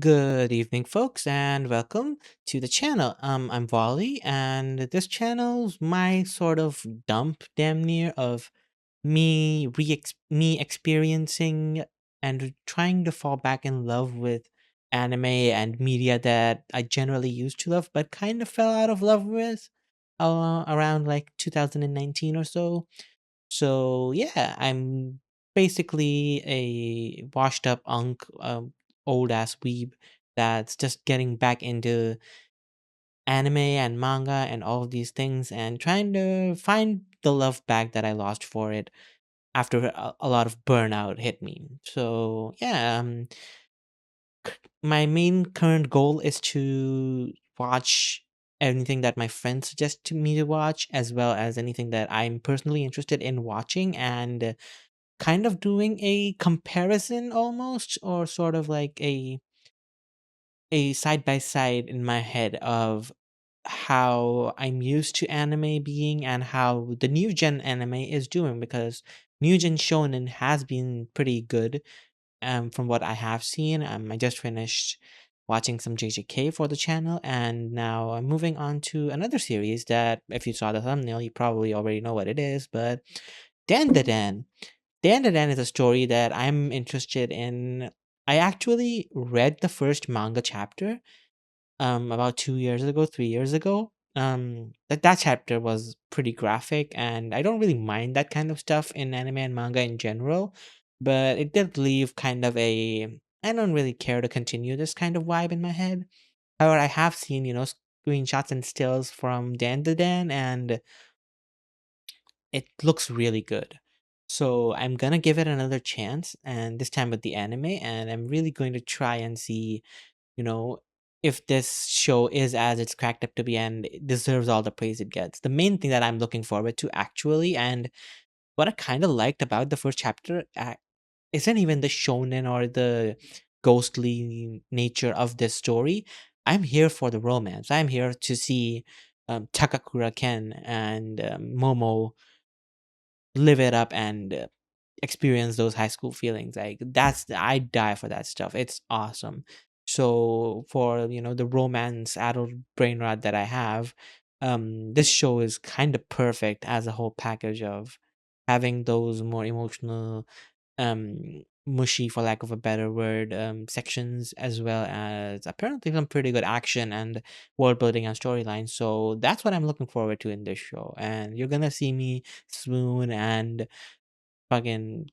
Good evening, folks, and welcome to the channel. I'm Volley, and this channel's my sort of dump, damn near, of me experiencing and trying to fall back in love with anime and media that I generally used to love, but kind of fell out of love with around like 2019 or so. So yeah, I'm basically a washed up old ass weeb that's just getting back into anime and manga and all of these things and trying to find the love back that I lost for it after a lot of burnout hit me. So yeah, my main current goal is to watch anything that my friends suggest to me to watch, as well as anything that I'm personally interested in watching, and kind of doing a comparison almost, or sort of like a side by side in my head of how I'm used to anime being and how the new gen anime is doing, because new gen shonen has been pretty good from what I have seen. I just finished watching some JJK for the channel, and now I'm moving on to another series that, if you saw the thumbnail, you probably already know what it is, but Dandadan. Dandadan is a story that I'm interested in. I actually read the first manga chapter about 2 years ago, 3 years ago. That chapter was pretty graphic, and I don't really mind that kind of stuff in anime and manga in general, but it did leave kind of a I don't really care to continue this kind of vibe in my head. However, I have seen, screenshots and stills from Dandadan, and it looks really good. So I'm gonna give it another chance, and this time with the anime, and I'm really going to try and see, you know, if this show is as it's cracked up to be and it deserves all the praise it gets. The main thing that I'm looking forward to actually, and what I kind of liked about the first chapter, isn't even the shonen or the ghostly nature of this story. I'm here for the romance. I'm here to see Takakura Ken and Momo live it up and experience those high school feelings. Like I die for that stuff. It's awesome. So for the romance adult brain rot that I have, this show is kind of perfect as a whole package of having those more emotional, mushy, for lack of a better word, sections, as well as apparently some pretty good action and world building and storyline. So that's what I'm looking forward to in this show, and you're gonna see me swoon and fucking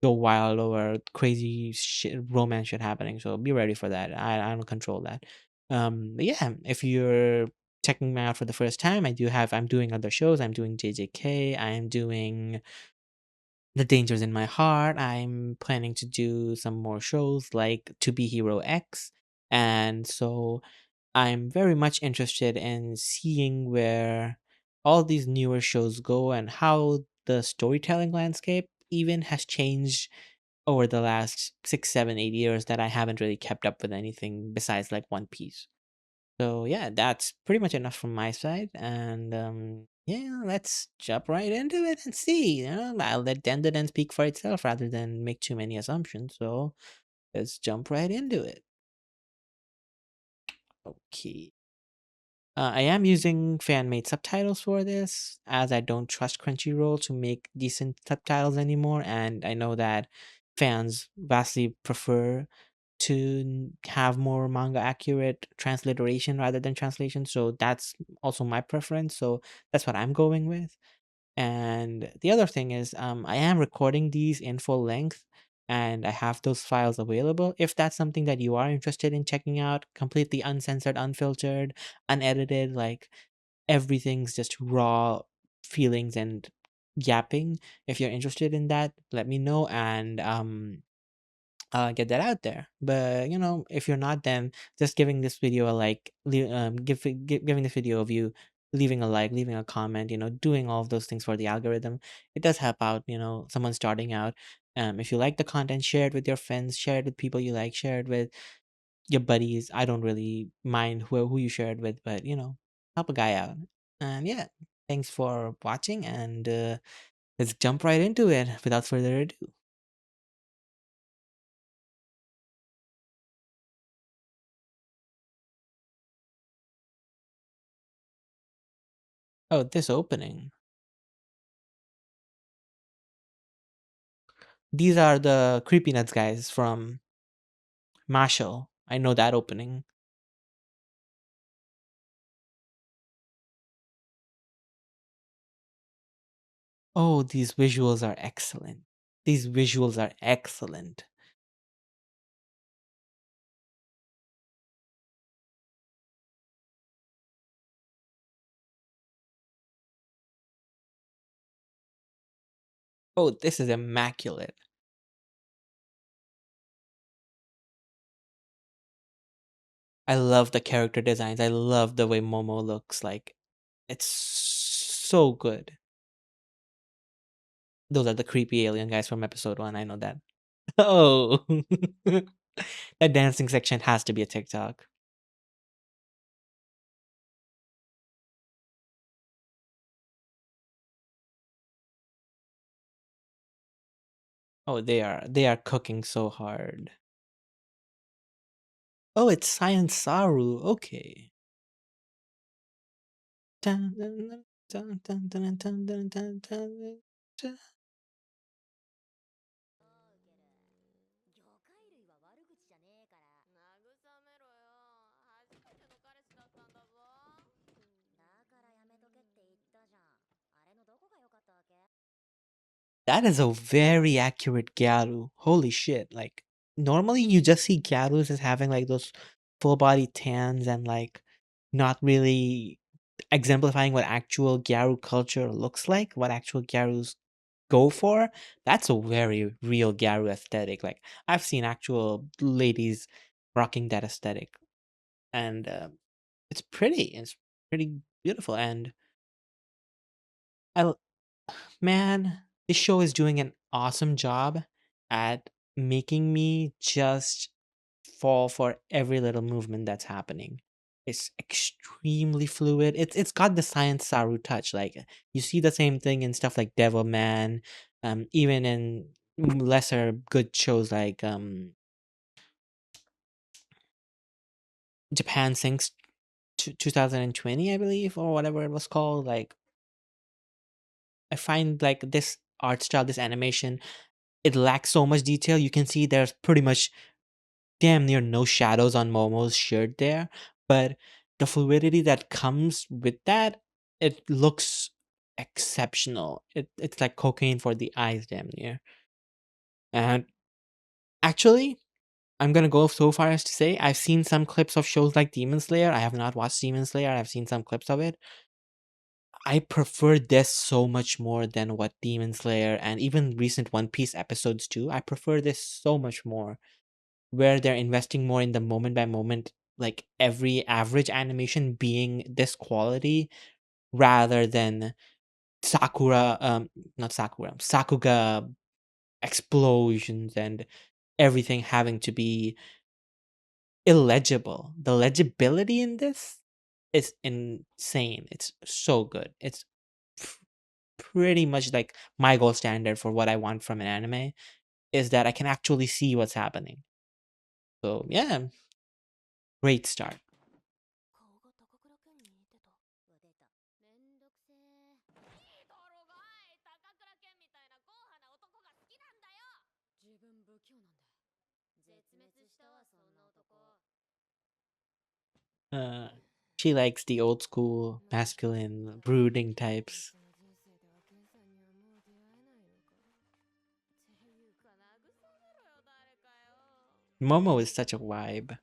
go wild over crazy shit, romance shit happening. So be ready for that. I don't control that. But yeah, if you're checking me out for the first time, I'm doing other shows. I'm doing JJK. I am doing The Dangers in My Heart. I'm planning to do some more shows like To Be Hero X. And so I'm very much interested in seeing where all these newer shows go and how the storytelling landscape even has changed over the last 6, 7, 8 years that I haven't really kept up with anything besides like One Piece. So yeah, that's pretty much enough from my side. And yeah, let's jump right into it and see. I'll let Dendaden speak for itself rather than make too many assumptions. So let's jump right into it. Okay. I am using fan made subtitles for this, as I don't trust Crunchyroll to make decent subtitles anymore, and I know that fans vastly prefer to have more manga accurate transliteration rather than translation, so that's also my preference, so that's what I'm going with. And the other thing is, I am recording these in full length, and I have those files available. If that's something that you are interested in checking out, completely uncensored, unfiltered, unedited, like everything's just raw feelings and yapping. If you're interested in that, let me know, and get that out there. But if you're not, then just giving this video a like, giving this video a view, leaving a like, leaving a comment, doing all of those things for the algorithm, it does help out. Someone starting out. If you like the content, share it with your friends, share it with people you like, share it with your buddies. I don't really mind who you share it with, but help a guy out. And yeah, thanks for watching, and let's jump right into it without further ado. Oh, this opening. These are the Creepy Nuts guys from Marshall. I know that opening. Oh, these visuals are excellent. These visuals are excellent. Oh, this is immaculate. I love the character designs. I love the way Momo looks like. It's so good. Those are the creepy alien guys from episode 1. I know that. Oh. That dancing section has to be a TikTok. Oh, they are cooking so hard. Oh, it's Science Saru. Okay. Dun, dun, dun, dun, dun, dun, dun, dun, dun, dun. That is a very accurate Gyaru. Holy shit. Like, normally you just see Gyarus as having like those full body tans and like not really exemplifying what actual Gyaru culture looks like, what actual Gyarus go for. That's a very real Gyaru aesthetic. Like, I've seen actual ladies rocking that aesthetic, and it's pretty. It's pretty beautiful. And I man, this show is doing an awesome job at making me just fall for every little movement that's happening. It's extremely fluid. It's got the science Saru touch. Like you see the same thing in stuff like Devilman, even in lesser good shows like Japan Sinks 2020, I believe, or whatever it was called. Like I find like this art style, this animation, it lacks so much detail. You can see there's pretty much damn near no shadows on Momo's shirt there, but the fluidity that comes with that, it looks exceptional. It's like cocaine for the eyes, damn near. And actually, I'm gonna go so far as to say I've seen some clips of shows like Demon Slayer. I have not watched Demon Slayer. I've seen some clips of it. I prefer this so much more than what Demon Slayer and even recent One Piece episodes do. I prefer this so much more, where they're investing more in the moment by moment, like every average animation being this quality rather than Sakura, not Sakura, Sakuga explosions and everything having to be illegible. The legibility in this is insane. It's so good. It's pretty much like my gold standard for what I want from an anime is that I can actually see what's happening. So yeah, great start. Uh, she likes the old school, masculine, brooding types. Momo is such a vibe.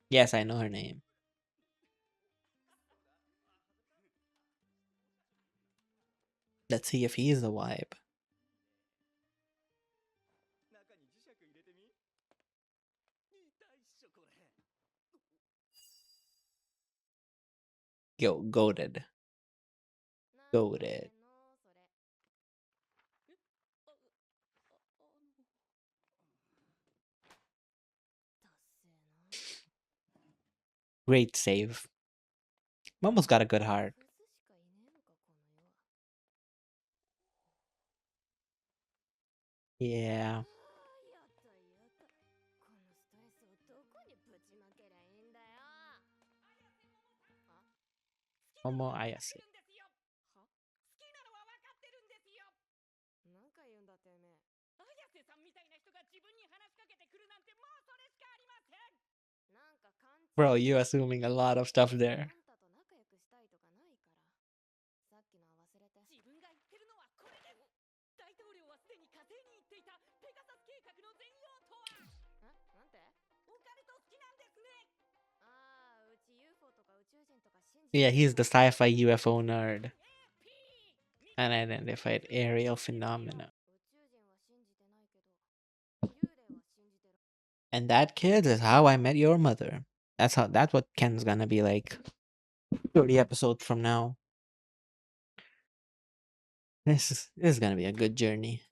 Yes, I know her name. Let's see if he is the vibe. Yo, goaded. Goaded. Great save. Momo's got a good heart. Yeah. Momo Ayase. Bro, you assuming a lot of stuff there. Yeah, he's the sci-fi UFO nerd. Unidentified aerial phenomena. And that, kid, is how I met your mother. That's what Ken's gonna be like 30 episodes from now. This is gonna be a good journey.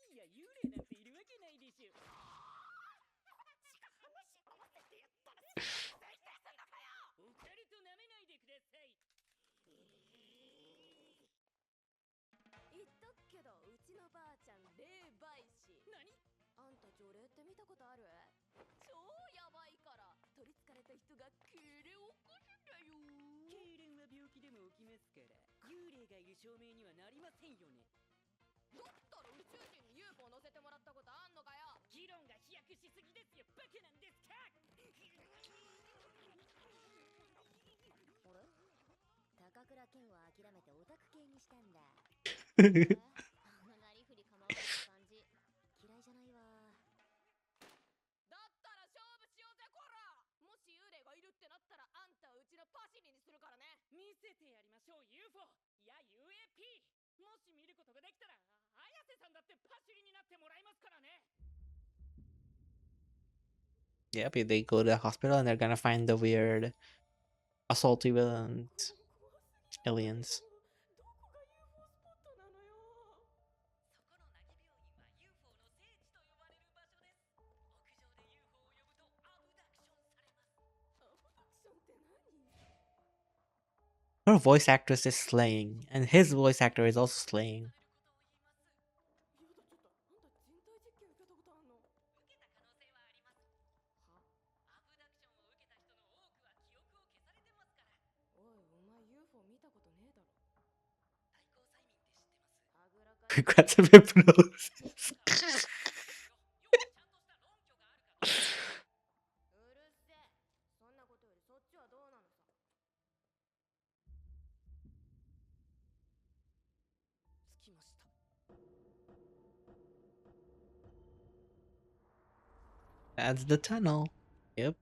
Takakura Ken は諦めてオタク系にしたんだ。なりふり構わない感じ。嫌いじゃないわ。だったら勝負しようぜこら。もし幽霊がいるってなったらあんたうちのパシリにするからね。見せてやりましょう UFO や UAP。もし見ることができたら綾瀬さんだってパシリになってもらいますからね。Yep, they go to the hospital and they're gonna find the weird assaulty villains, aliens. Her voice actress is slaying, and his voice actor is also slaying. Regrets of hypnosis. That's the tunnel. Yep.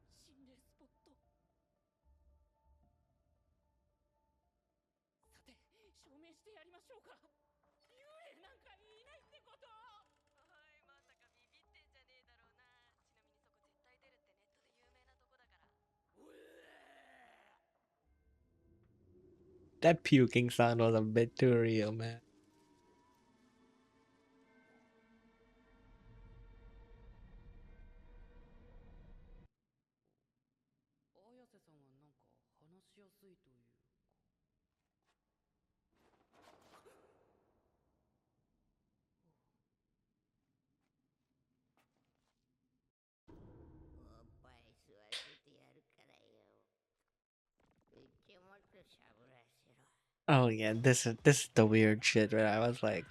That puking sound was a bit too real, man. Oh yeah, this is the weird shit where I was like,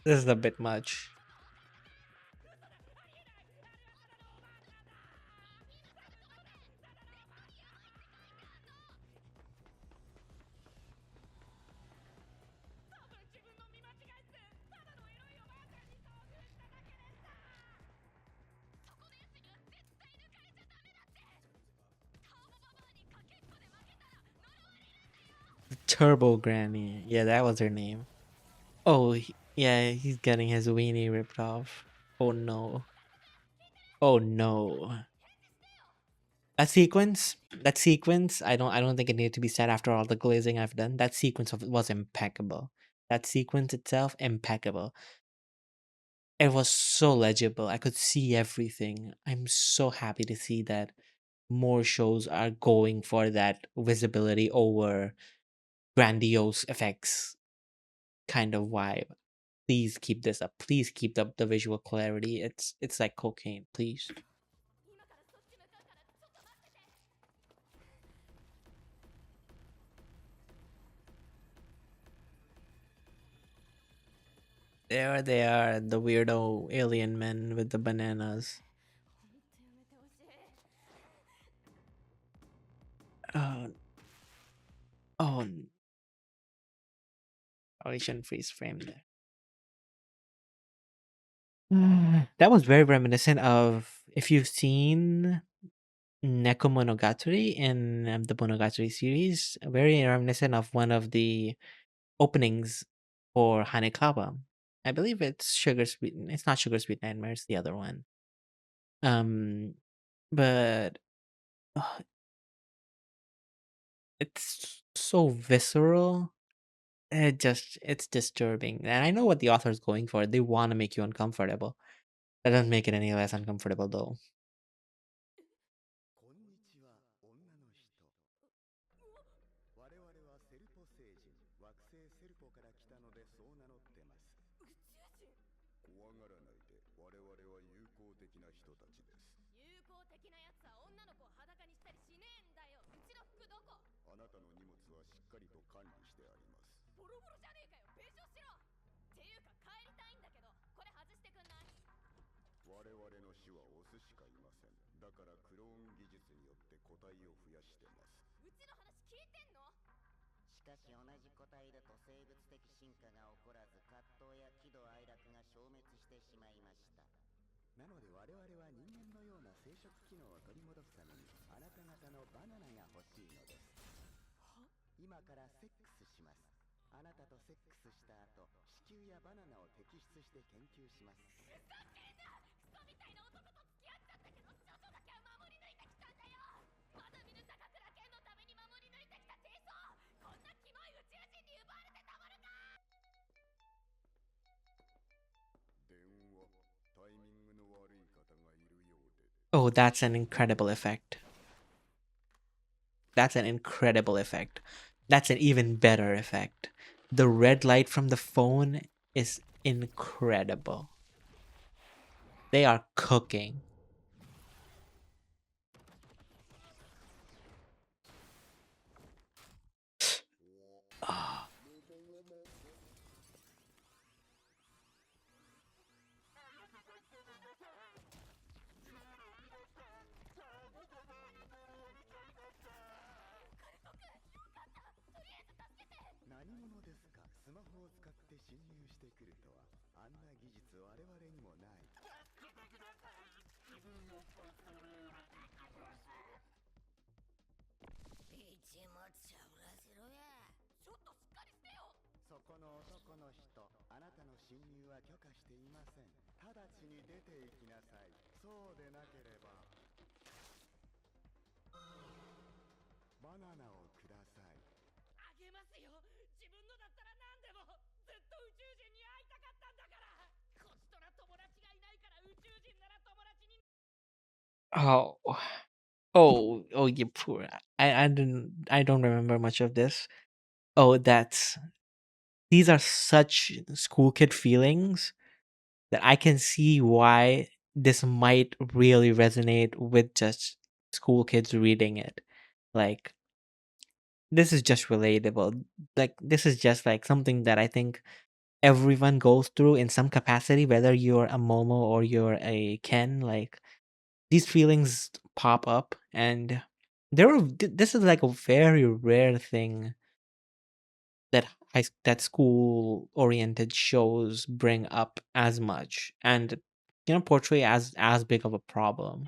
this is a bit much. Turbo Granny. Yeah, that was her name. Oh, yeah, he's getting his weenie ripped off. Oh no. Oh no. That sequence, I don't think it needed to be said after all the glazing I've done. That sequence was impeccable. That sequence itself, impeccable. It was so legible. I could see everything. I'm so happy to see that more shows are going for that visibility over grandiose effects kind of vibe. Please keep this up. Please keep up the visual clarity. It's like cocaine, please. There they are, the weirdo alien men with the bananas. Oh, oh, I shouldn't freeze frame there. That was very reminiscent of if you've seen Neko Monogatari in the Monogatari series, very reminiscent of one of the openings for Hanekawa. I believe it's Sugar Sweet. It's not Sugar Sweet Nightmare. It's the other one. Um, but uh, it's so visceral. It's disturbing, and I know what the author is going for. They want to make you uncomfortable. That doesn't make it any less uncomfortable, though. こんにちは、女の人。我々はセルポ星人、惑星セルポから来たのでそう名乗ってます。宇宙人。怖がらないで、我々は友好的な人たちです。友好的なやつは女の子を裸にしたりしねえんだよ。うちの服どこ？あなたの荷物はしっかりと管理してあります。ボロボロじゃねえかよ。弁償しろ。っていうか帰りたいんだけど、これ外してくんない？我々の種はオスしかいません。だからクローン技術によって個体を増やしてます。うちの話聞いてんの？しかし同じ個体だと生物的進化が起こらず、葛藤や喜怒哀楽が消滅してしまいました。なので我々は人間のような生殖機能を取り戻すためにあなた方のバナナが欲しいのです。今からセックスします。あなたとセックスした後、子宮やバナナを摘出して研究します。ふざけんな！クソみたいな男と付き合っちゃったけど、少女だけは守り抜いてきたんだよ。まだ見ぬ高倉健のために守り抜いてきた低層。こんなキモい宇宙人に奪われてたまるか！電話、タイミングの悪い方がいるようで。Oh, that's an incredible effect. That's an incredible effect. That's an even better effect. The red light from the phone is incredible. They are cooking. Ah. Oh, oh, you poor. I don't remember much of this. Oh, these are such school kid feelings that I can see why this might really resonate with just school kids reading it. Like, this is just relatable. Like, this is just like something that I think everyone goes through in some capacity, whether you're a Momo or you're a Ken. Like, these feelings pop up, and this is like a very rare thing that that school oriented shows bring up as much and portray as big of a problem.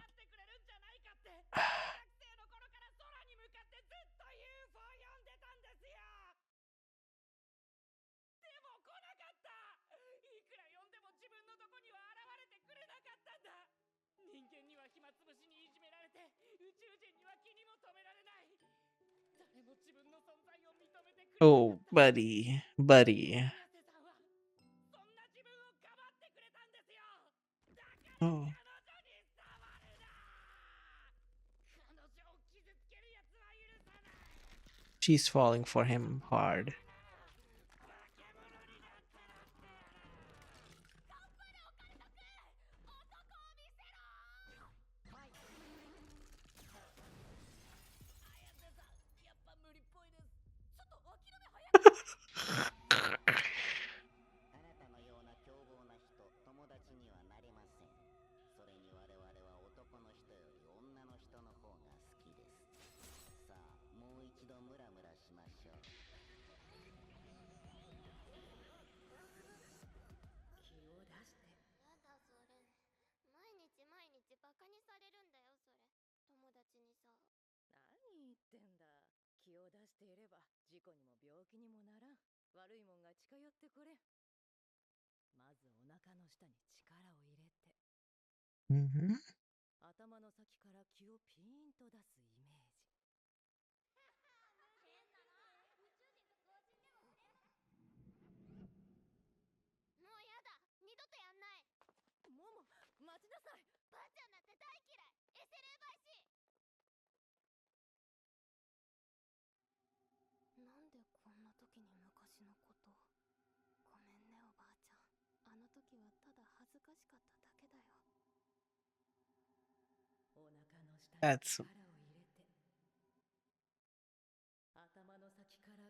Oh, buddy. Oh, she's falling for him hard. ってんだ。気を出していれば事故にも病気にもならん。悪いもんが近寄ってこれん。まずお腹の下に力を入れて、Hmm. 頭の先から気をピーンと出すイメージ。もうやだ、二度とやんない。モモ、待ちなさい。ばあちゃんなんて大嫌い。エセ霊媒師。なんでこんな時に昔のこと。ごめんねおばあちゃん。あの時はただ恥ずかしかっただけだよ。お腹の下に That's 力を入れて、頭の先から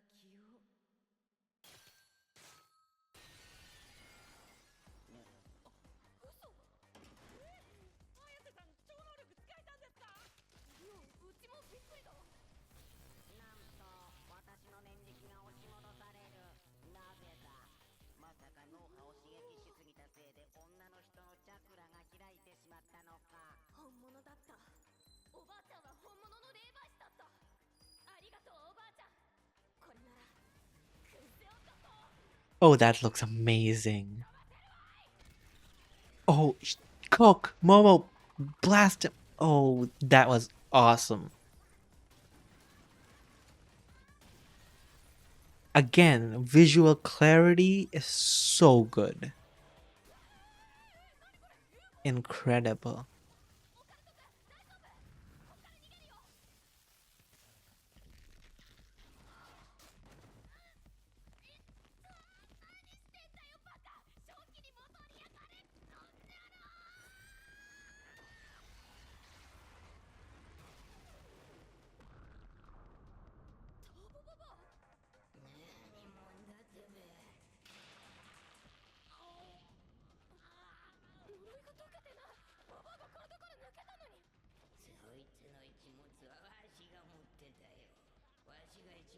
気を。嘘。綾瀬さん、超能力使えたんですか？いや、うちもびっくりだわ。なんと私の念力が押し戻される。なぜだ。まさか脳波を刺激しすぎたせいで女の人のチャクラが開いてしまったのか。本物だった。おばあちゃんは本物の霊媒師だった。ありがとうおばあちゃん。これならクセ男。 oh, that looks amazing. Oh, cook Momo, blast him. Oh, that was awesome. Again, visual clarity is so good. Incredible.最低。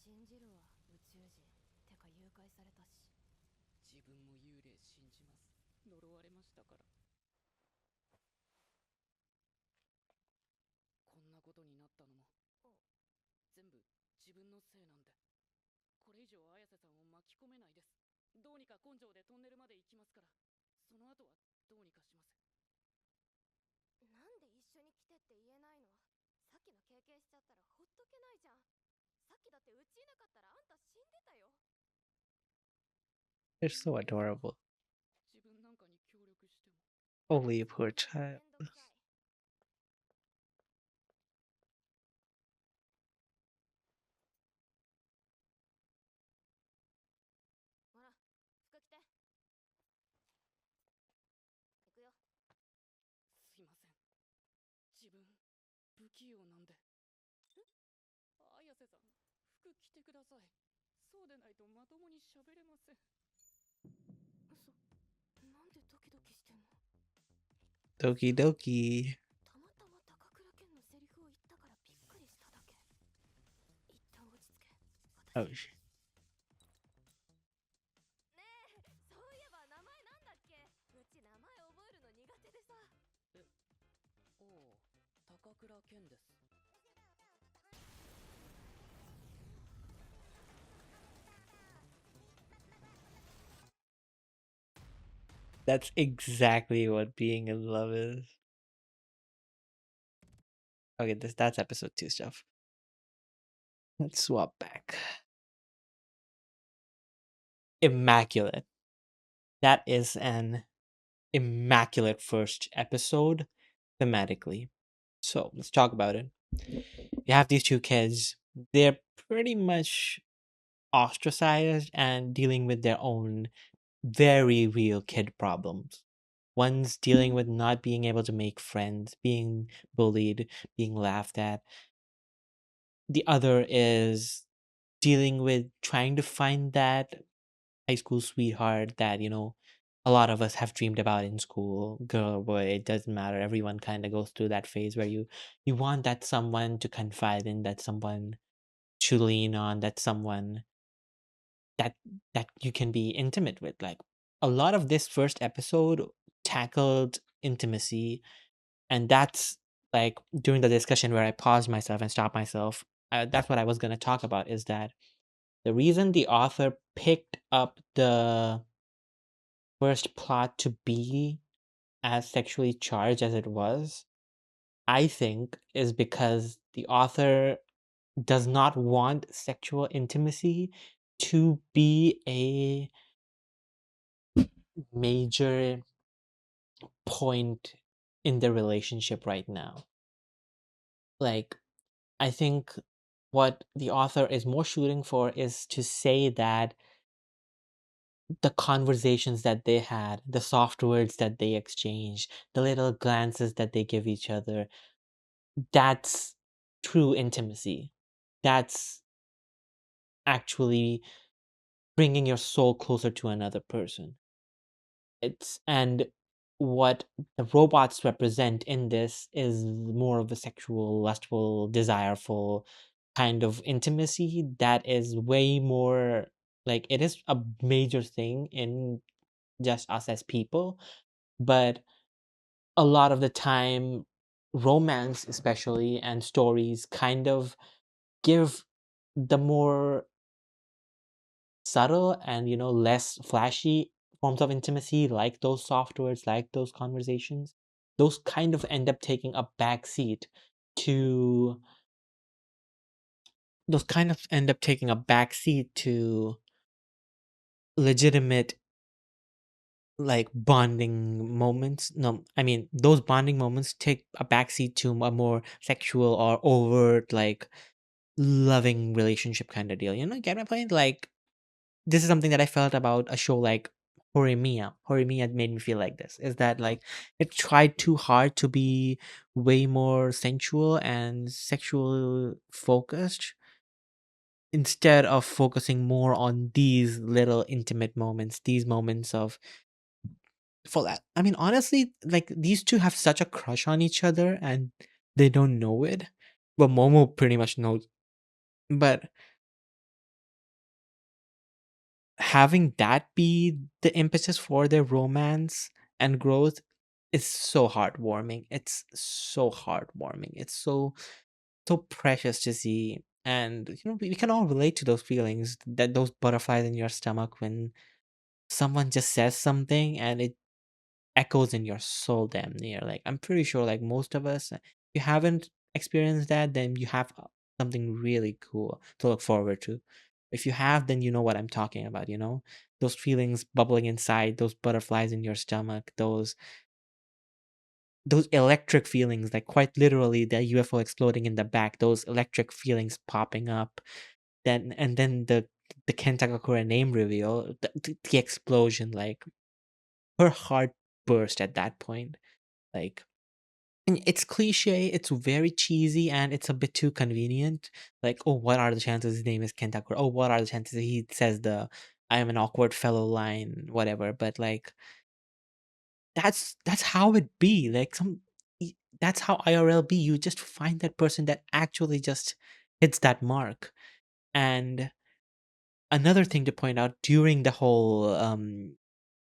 信じるわ宇宙人。てか誘拐されたし。自分も幽霊信じます。呪われましたから。こんなことになったのも全部自分のせいなんで。これ以上綾瀬さんを巻き込めないです。どうにか根性でトンネルまで行きますから、その後はどうにかします。なんで一緒に来てって言えないの？さっきの経験しちゃったらほっとけないじゃん。さっきだってうちいなかったらあんた死んでたよ。 They're so adorable. 自分なんかに協力しても。 Only a poor child. めんどくさい。ほら、服着て。行くよ。すいません、自分不器用なんで。綾瀬さん、服着てください。そうでないとまともに喋れません。なんでドキドキしてんの？ Doki doki. たまたま高倉健のセリフを言ったからびっくりしただけ。一旦落ち着け。 Oh, ねえ、そういえば名前なんだっけ？うち名前覚えるの苦手でさ。おお、高倉健です。that's exactly what being in love is. Okay, that's episode 2 stuff. Let's swap back. Immaculate. That is an immaculate first episode thematically. So let's talk about it. You have these two kids. They're pretty much ostracized and dealing with their own very real kid problems. One's dealing with not being able to make friends, being bullied, being laughed at. The other is dealing with trying to find that high school sweetheart that, a lot of us have dreamed about in school. Girl or boy, it doesn't matter. Everyone kind of goes through that phase where you want that someone to confide in, that someone to lean on, that someone that that you can be intimate with. Like a lot of this first episode tackled intimacy, and that's like during the discussion where I paused myself and stopped myself. That's what I was going to talk about, is that the reason the author picked up the first plot to be as sexually charged as it was, I think, is because the author does not want sexual intimacy to be a major point in the relationship right now. Like, I think what the author is more shooting for is to say that the conversations that they had, the soft words that they exchanged, the little glances that they give each other, that's true intimacy. That's actually bringing your soul closer to another person. It's and what the robots represent in this is more of a sexual, lustful, desireful kind of intimacy that is way more like it is a major thing in just us as people, but a lot of the time, romance, especially, and stories kind of give the more subtle and less flashy forms of intimacy, like those soft words, like those conversations. Those kind of end up taking a back seat to those kind of end up taking a back seat to legitimate like bonding moments. No, I mean those bonding moments take a backseat to a more sexual or overt like loving relationship kind of deal. Get my point? Like this is something that I felt about a show like Horimiya. Horimiya made me feel like this. Is that like it tried too hard to be way more sensual and sexual focused instead of focusing more on these little intimate moments, these moments of for that. I mean, honestly, like these two have such a crush on each other and they don't know it. Well, Momo pretty much knows, but having that be the impetus for their romance and growth is so heartwarming. It's so heartwarming. It's so precious to see. And we can all relate to those feelings, that those butterflies in your stomach when someone just says something and it echoes in your soul damn near. Like I'm pretty sure like most of us, if you haven't experienced that, then you have something really cool to look forward to. If you have, then you know what I'm talking about, those feelings bubbling inside, those butterflies in your stomach, those electric feelings, like quite literally the UFO exploding in the back, those electric feelings popping up. Then the Ken Takakura name reveal, the explosion, like her heart burst at that point. Like, and it's cliche, it's very cheesy, and it's a bit too convenient. Like, oh, what are the chances his name is Kentakura? Oh, what are the chances he says the "I am an awkward fellow" line, whatever. But like, that's how it be. Like that's how IRL be. You just find that person that actually just hits that mark. And another thing to point out during the whole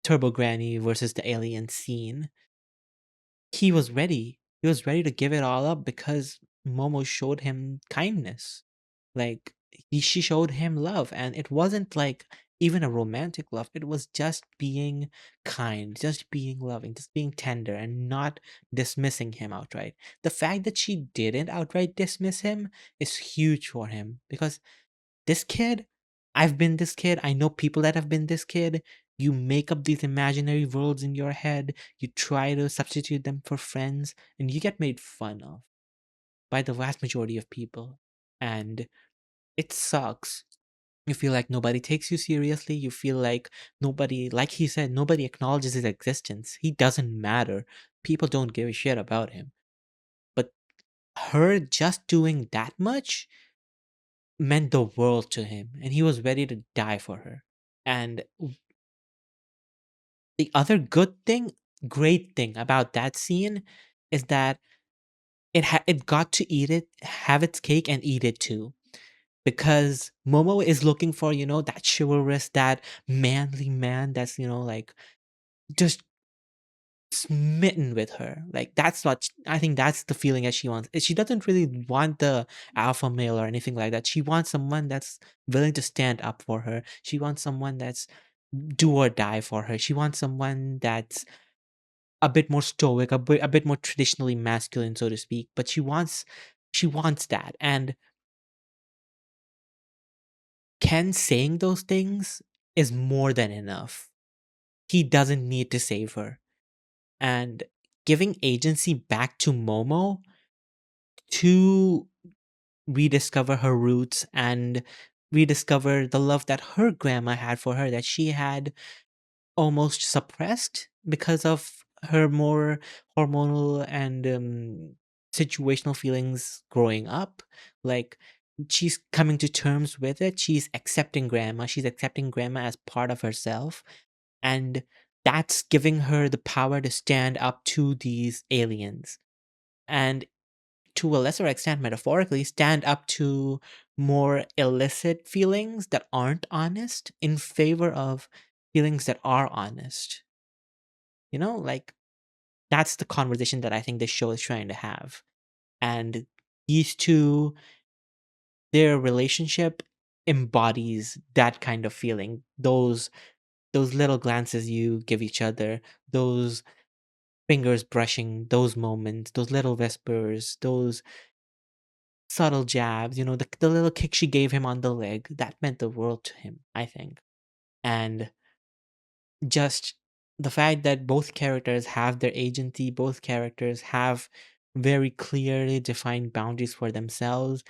Turbo Granny versus the alien scene, he was ready. He was ready to give it all up because Momo showed him kindness. Like she showed him love, and it wasn't like even a romantic love. It was just being kind, just being loving, just being tender, and not dismissing him outright. The fact that she didn't outright dismiss him is huge for him because this kid, I've been this kid. I know people that have been this kid. You make up these imaginary worlds in your head, you try to substitute them for friends, and you get made fun of by the vast majority of people. And it sucks. You feel like nobody takes you seriously. You feel like nobody, like he said, nobody acknowledges his existence. He doesn't matter. People don't give a shit about him. But her just doing that much meant the world to him, and he was ready to die for her. And the other great thing about that scene is that it got to have its cake and eat it too. Because Momo is looking for, that chivalrous, that manly man that's, like just smitten with her. Like that's what I think that's the feeling that she wants. She doesn't really want the alpha male or anything like that. She wants someone that's willing to stand up for her. She wants someone that's do or die for her. She wants someone that's a bit more stoic, a bit more traditionally masculine, so to speak. But she wants that. And Ken saying those things is more than enough. He doesn't need to save her. And giving agency back to Momo to rediscover her roots and rediscover the love that her grandma had for her, that she had almost suppressed because of her more hormonal and situational feelings growing up. Like, she's coming to terms with it. She's accepting grandma. She's accepting grandma as part of herself. And that's giving her the power to stand up to these aliens. And to a lesser extent, metaphorically, stand up to more illicit feelings that aren't honest in favor of feelings that are honest. Like that's the conversation that I think this show is trying to have. And these two, their relationship embodies that kind of feeling. Those little glances you give each other, those fingers brushing, those moments, those little whispers, those subtle jabs, the little kick she gave him on the leg, that meant the world to him, I think. And just the fact that both characters have their agency, both characters have very clearly defined boundaries for themselves,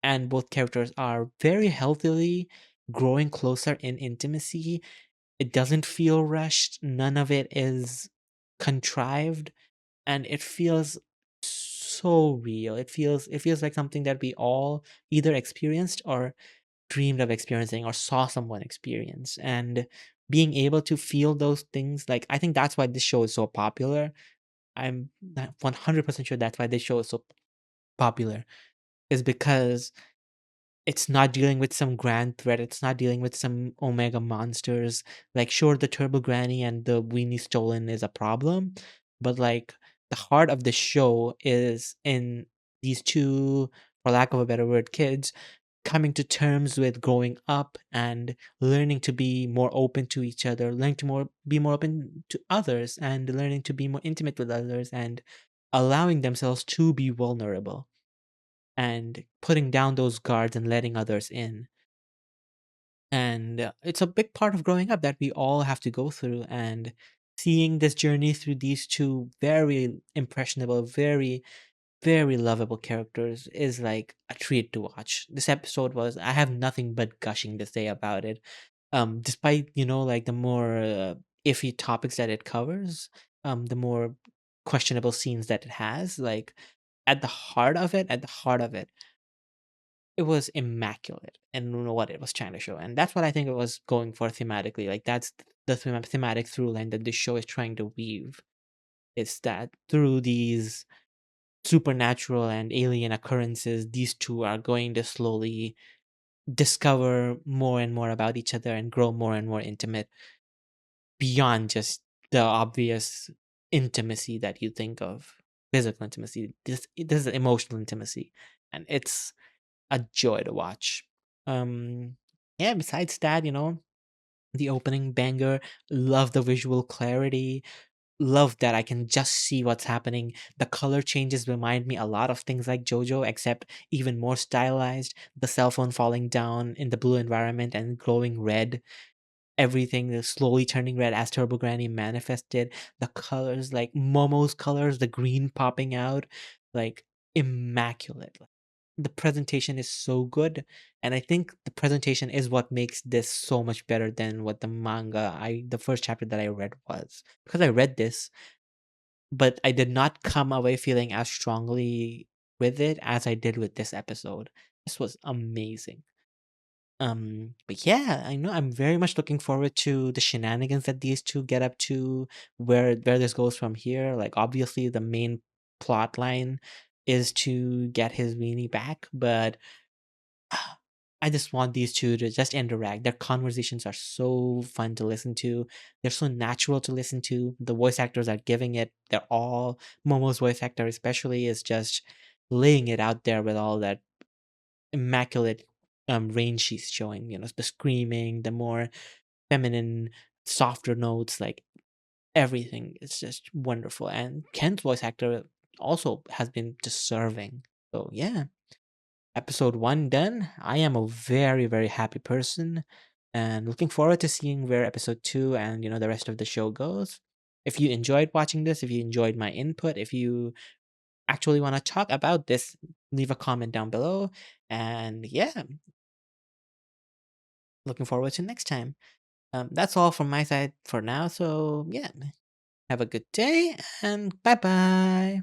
and both characters are very healthily growing closer in intimacy. It doesn't feel rushed, none of it is contrived, and it feels so real. It feels like something that we all either experienced or dreamed of experiencing or saw someone experience. And being able to feel those things, like I think that's why this show is so popular. I'm not 100% sure that's why this show is so popular, is because it's not dealing with some grand threat. It's not dealing with some omega monsters. Like, sure, the Turbo Granny and the Weenie Stolen is a problem, but like the heart of the show is in these two, for lack of a better word, kids coming to terms with growing up and learning to be more open to each other, learning to be more open to others, and learning to be more intimate with others, and allowing themselves to be vulnerable and putting down those guards and letting others in. And it's a big part of growing up that we all have to go through. And seeing this journey through these two very impressionable, very, very lovable characters is like a treat to watch. This episode was, I have nothing but gushing to say about it. Despite, like the more iffy topics that it covers, the more questionable scenes that it has, like at the heart of it, it was immaculate in what it was trying to show. And that's what I think it was going for thematically. Like, that's the thematic through line that this show is trying to weave. It's that through these supernatural and alien occurrences, these two are going to slowly discover more and more about each other and grow more and more intimate beyond just the obvious intimacy that you think of, physical intimacy. This is emotional intimacy, and it's a joy to watch. Um, yeah. Besides that, the opening banger. Love the visual clarity. Love that I can just see what's happening. The color changes remind me a lot of things like JoJo, except even more stylized. The cell phone falling down in the blue environment and glowing red. everything is slowly turning red as Turbo Granny manifested. The colors, like Momo's colors, the green popping out, like immaculate. Like, the presentation is so good, and I think the presentation is what makes this so much better than what the first chapter that I read was. Because I read this, but I did not come away feeling as strongly with it as I did with this episode. This was amazing. But yeah, I know I'm very much looking forward to the shenanigans that these two get up to, where this goes from here. Like obviously the main plot line is to get his weenie back, but I just want these two to just interact. Their conversations are so fun to listen to. They're so natural to listen to. The voice actors are giving it. They're all Momo's voice actor especially is just laying it out there with all that immaculate range she's showing. You know, the screaming, the more feminine, softer notes, like everything is just wonderful. And Ken's voice actor also has been deserving. So yeah, episode one done. I am a very, very happy person and looking forward to seeing where episode two and the rest of the show goes. If you enjoyed watching this, if you enjoyed my input, if you actually want to talk about this, leave a comment down below. And yeah, looking forward to next time. That's all from my side for now. So yeah, have a good day and bye bye.